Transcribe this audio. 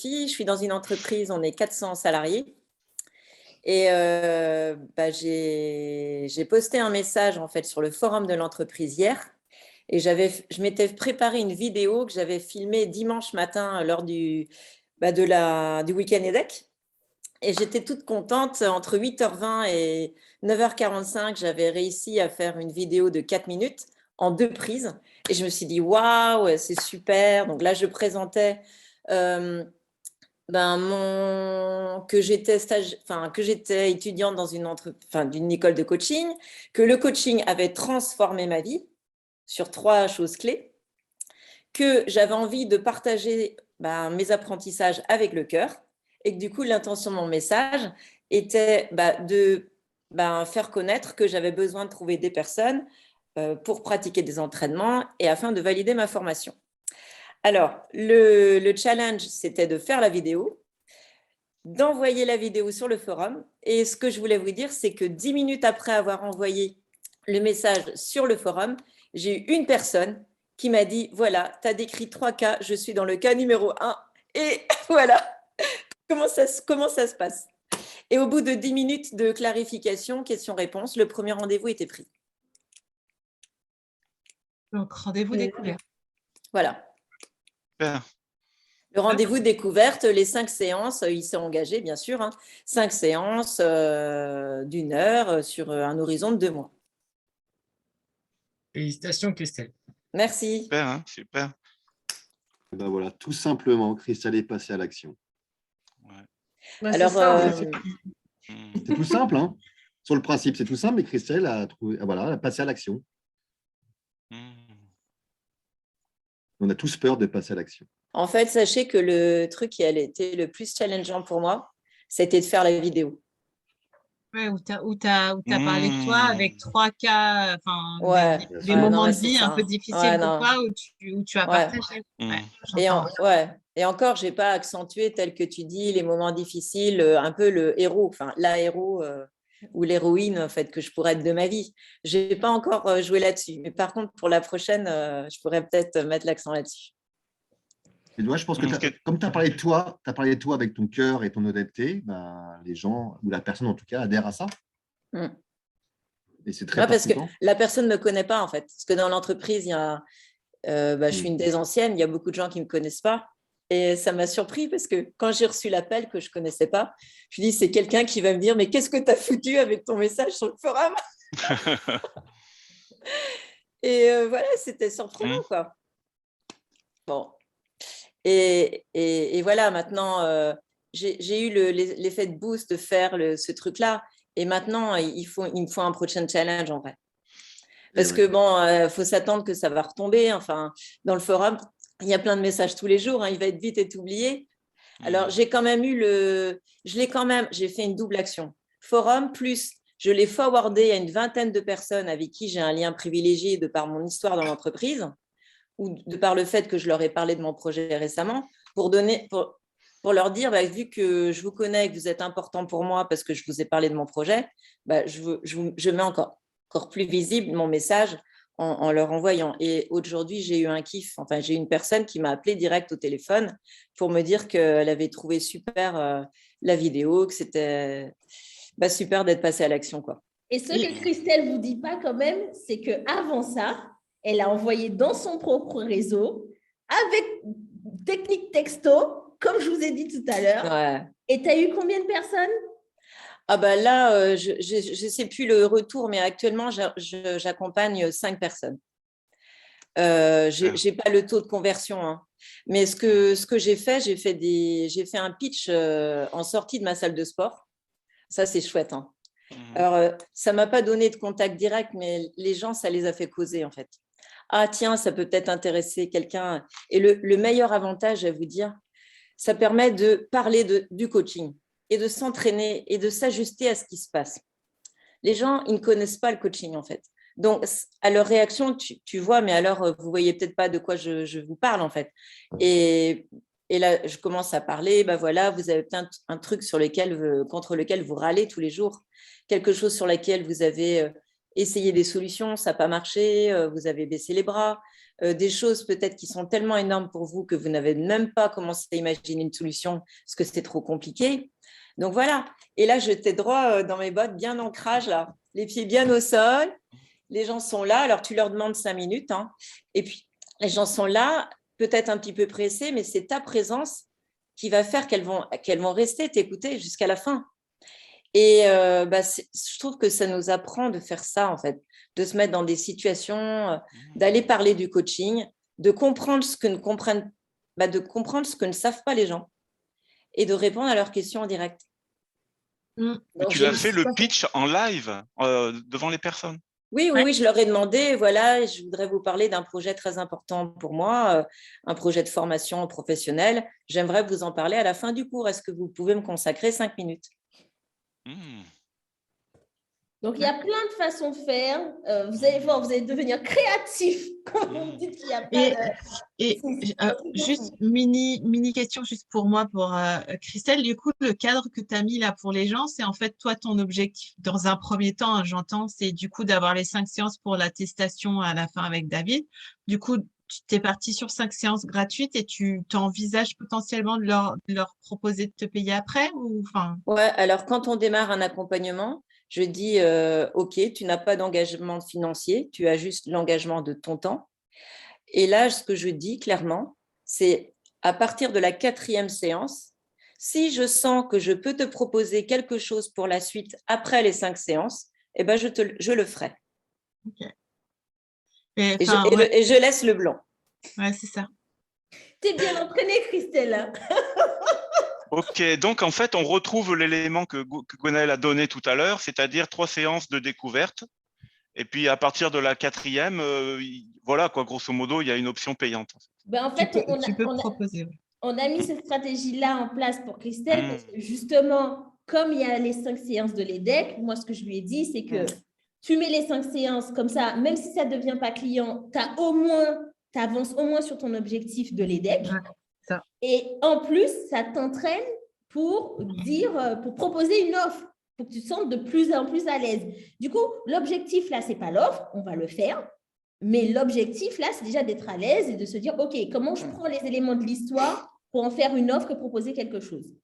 Je suis dans une entreprise, on est 400 salariés. Et j'ai posté un message en fait sur le forum de l'entreprise hier. Et je m'étais préparé une vidéo que j'avais filmée dimanche matin lors du week-end EDEC. Et j'étais toute contente. Entre 8h20 et 9h45, j'avais réussi à faire une vidéo de 4 minutes en 2 prises. Et je me suis dit, waouh, c'est super. Donc là, je présentais que j'étais étudiante dans d'une école de coaching, que le coaching avait transformé ma vie sur 3 choses clés, que j'avais envie de partager mes apprentissages avec le cœur, et que du coup, l'intention de mon message était de faire connaître que j'avais besoin de trouver des personnes pour pratiquer des entraînements et afin de valider ma formation. Alors, le challenge, c'était de faire la vidéo, d'envoyer la vidéo sur le forum. Et ce que je voulais vous dire, c'est que 10 minutes après avoir envoyé le message sur le forum, j'ai eu une personne qui m'a dit, voilà, tu as décrit 3 cas, je suis dans le cas numéro 1. Et voilà comment ça se passe. Et au bout de 10 minutes de clarification, question-réponse, le premier rendez-vous était pris. Donc, rendez-vous découvert. Voilà. Super. Le rendez-vous découverte, les 5 séances, il s'est engagé, bien sûr, 5 séances d'1 heure sur un horizon de 2 mois. Félicitations, Christelle. Merci. Super, super. Ben voilà, tout simplement, Christelle est passée à l'action. Ouais, Alors, c'est tout simple, hein. Sur le principe, c'est tout simple, mais Christelle a passé à l'action. On a tous peur de passer à l'action. En fait, sachez que le truc qui a été le plus challengeant pour moi, c'était de faire la vidéo. Ouais, où tu as parlé de toi avec 3 cas, des moments de vie un peu difficiles pour toi où tu as partagé. Et encore, je n'ai pas accentué tel que tu dis les moments difficiles, un peu le héros, la héros ou l'héroïne en fait, que je pourrais être de ma vie. Je n'ai pas encore joué là-dessus. Mais par contre, pour la prochaine, je pourrais peut-être mettre l'accent là-dessus. Et moi, je pense que comme tu as parlé de toi, avec ton cœur et ton honnêteté, les gens, ou la personne en tout cas, adhèrent à ça. Et c'est très parce que important. la personne ne me connaît pas en fait. Parce que dans l'entreprise, il y a, je suis une des anciennes, il y a beaucoup de gens qui ne me connaissent pas. Et ça m'a surpris parce que quand j'ai reçu l'appel que je ne connaissais pas, je me dis, c'est quelqu'un qui va me dire, mais qu'est-ce que tu as foutu avec ton message sur le forum? Et voilà, c'était surprenant, quoi. Bon. Et voilà, maintenant, j'ai eu l'effet de boost de faire ce truc-là. Et maintenant, il me faut un prochain challenge, en vrai. Parce que, bon, faut s'attendre que ça va retomber. Enfin, dans le forum, il y a plein de messages tous les jours. Il va être vite oublié. Alors, j'ai fait une double action. Forum, plus je l'ai forwardé à une vingtaine de personnes avec qui j'ai un lien privilégié de par mon histoire dans l'entreprise ou de par le fait que je leur ai parlé de mon projet récemment, pour leur dire, vu que je vous connais, que vous êtes important pour moi parce que je vous ai parlé de mon projet, je mets encore plus visible mon message en leur envoyant. Et aujourd'hui, j'ai eu un kiff. Enfin, j'ai eu une personne qui m'a appelé direct au téléphone pour me dire qu'elle avait trouvé super la vidéo, que c'était super d'être passée à l'action, quoi. Et ce que Christelle ne vous dit pas quand même, c'est qu'avant ça, elle a envoyé dans son propre réseau avec technique texto, comme je vous ai dit tout à l'heure. Ouais. Et tu as eu combien de personnes? Là, je ne sais plus le retour, mais actuellement, j'accompagne 5 personnes. Je n'ai pas le taux de conversion, mais ce que j'ai fait, j'ai fait un pitch en sortie de ma salle de sport. Ça, c'est chouette. Alors, ça ne m'a pas donné de contact direct, mais les gens, ça les a fait causer, en fait. Ah, tiens, ça peut peut-être intéresser quelqu'un. Et le meilleur avantage, à vous dire, ça permet de parler du coaching et de s'entraîner et de s'ajuster à ce qui se passe. Les gens, ils ne connaissent pas le coaching, en fait. Donc, à leur réaction, tu vois, mais alors, vous ne voyez peut-être pas de quoi je vous parle, en fait. Et là, je commence à parler, voilà, vous avez peut-être un truc contre lequel vous râlez tous les jours, quelque chose sur lequel vous avez essayé des solutions, ça n'a pas marché, vous avez baissé les bras, des choses peut-être qui sont tellement énormes pour vous que vous n'avez même pas commencé à imaginer une solution parce que c'est trop compliqué. Donc voilà. Et là, j'étais droit dans mes bottes, bien ancrage, là, les pieds bien au sol. Les gens sont là. Alors, tu leur demandes 5 minutes. Hein, et puis, les gens sont là, peut-être un petit peu pressés, mais c'est ta présence qui va faire qu'elles vont rester t'écouter jusqu'à la fin. Et je trouve que ça nous apprend de faire ça, en fait, de se mettre dans des situations, d'aller parler du coaching, de comprendre ce que ne comprennent, de comprendre ce que ne savent pas les gens et de répondre à leurs questions en direct. Donc, tu as fait le pitch en live devant les personnes? Oui, je leur ai demandé, voilà, je voudrais vous parler d'un projet très important pour moi, un projet de formation professionnelle. J'aimerais vous en parler à la fin du cours. Est-ce que vous pouvez me consacrer 5 minutes? Donc, il y a plein de façons de faire. Vous allez voir, vous allez devenir créatif quand vous me dites qu'il y a pas de… Juste mini question juste pour moi, pour Christelle. Du coup, le cadre que tu as mis là pour les gens, c'est en fait toi, ton objectif dans un premier temps, hein, j'entends, c'est du coup d'avoir les 5 séances pour l'attestation à la fin avec David. Du coup, tu es parti sur 5 séances gratuites et tu t'envisages potentiellement de leur proposer de te payer après ou enfin… Ouais, alors quand on démarre un accompagnement, je dis OK, tu n'as pas d'engagement financier, tu as juste l'engagement de ton temps. Et là, ce que je dis clairement, c'est à partir de la 4e séance, si je sens que je peux te proposer quelque chose pour la suite après les 5 séances, eh ben je le ferai. Okay. Et je laisse le blanc. Ouais, c'est ça. Tu es bien entraînée, Christelle. Ok, donc en fait, on retrouve l'élément que Gwenaëlle a donné tout à l'heure, c'est-à-dire 3 séances de découverte. Et puis à partir de la 4e, voilà quoi, grosso modo, il y a une option payante. En fait, tu peux proposer. On a mis cette stratégie-là en place pour Christelle parce que justement, comme il y a les 5 séances de l'EDEC, moi, ce que je lui ai dit, c'est que tu mets les 5 séances comme ça, même si ça ne devient pas client, tu avances au moins sur ton objectif de l'EDEC. Ça. Et en plus, ça t'entraîne pour proposer une offre, pour que tu te sentes de plus en plus à l'aise. Du coup, l'objectif là, ce n'est pas l'offre, on va le faire. Mais l'objectif, là, c'est déjà d'être à l'aise et de se dire, OK, comment je prends les éléments de l'histoire pour en faire une offre et proposer quelque chose.